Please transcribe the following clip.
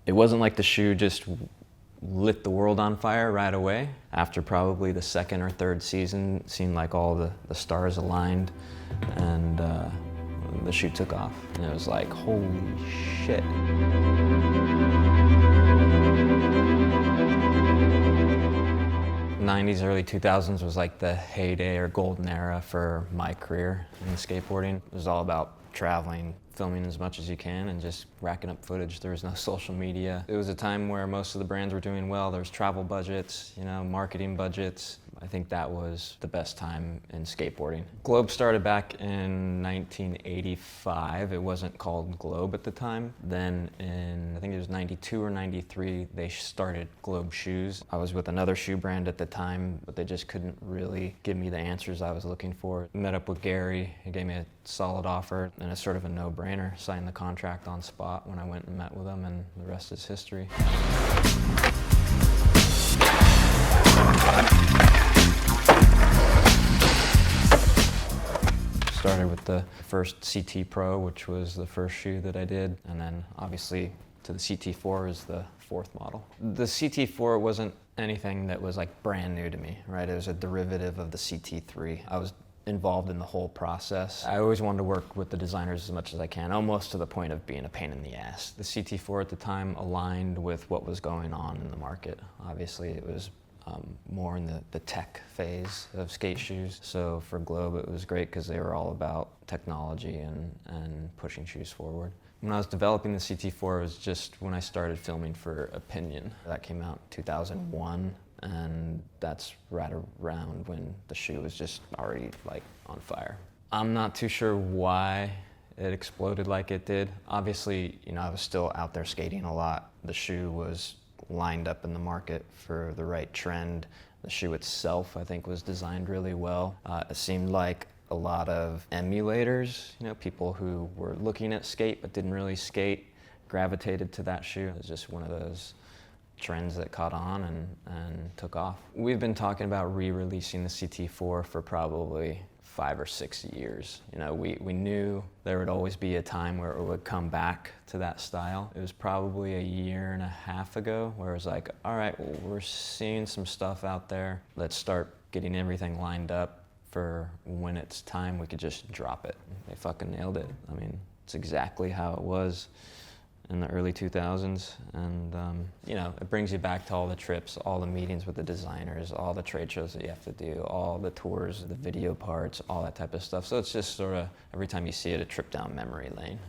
It wasn't like the shoe just lit the world on fire right away. After probably the second or third season, it seemed like all the stars aligned, and the shoe took off. And it was like, holy shit. '90s, early 2000s was like the heyday or golden era for my career in skateboarding. It was all about traveling, filming as much as you can, and just racking up footage. There was no social media. It was a time where most of the brands were doing well. There was travel budgets, marketing budgets. I think that was the best time in skateboarding. Globe started back in 1985. It wasn't called Globe at the time. Then in, I think it was 92 or 93, they started Globe Shoes. I was with another shoe brand at the time, but they just couldn't really give me the answers I was looking for. Met up with Gary. He gave me a solid offer, and it's sort of a no-brainer. Signed the contract on spot when I went and met with him, and the rest is history. Started with the first CT Pro, which was the first shoe that I did, and then obviously to the CT4 is the fourth model. The CT4 wasn't anything that was like brand new to me, right? It was a derivative of the CT3. I was involved in the whole process. I always wanted to work with the designers as much as I can, almost to the point of being a pain in the ass. The CT4 at the time aligned with what was going on in the market. Obviously it was more in the tech phase of skate shoes. So for Globe it was great because they were all about technology and pushing shoes forward. When I was developing the CT4, it was just when I started filming for Opinion. That came out in 2001, and that's right around when the shoe was just already like on fire. I'm not too sure why it exploded like it did. Obviously, I was still out there skating a lot. The shoe was lined up in the market for the right trend. The shoe itself, I think, was designed really well. It seemed like a lot of emulators, people who were looking at skate but didn't really skate, gravitated to that shoe. It was just one of those trends that caught on and took off. We've been talking about re-releasing the CT4 for probably 5 or 6 years. We knew there would always be a time where it would come back to that style. It was probably a year and a half ago where it was like, all right, well, we're seeing some stuff out there. Let's start getting everything lined up for when it's time we could just drop it. They fucking nailed it. I mean, it's exactly how it was in the early 2000s, and it brings you back to all the trips, all the meetings with the designers, all the trade shows that you have to do, all the tours, the video parts, all that type of stuff. So it's just sort of, every time you see it, a trip down memory lane.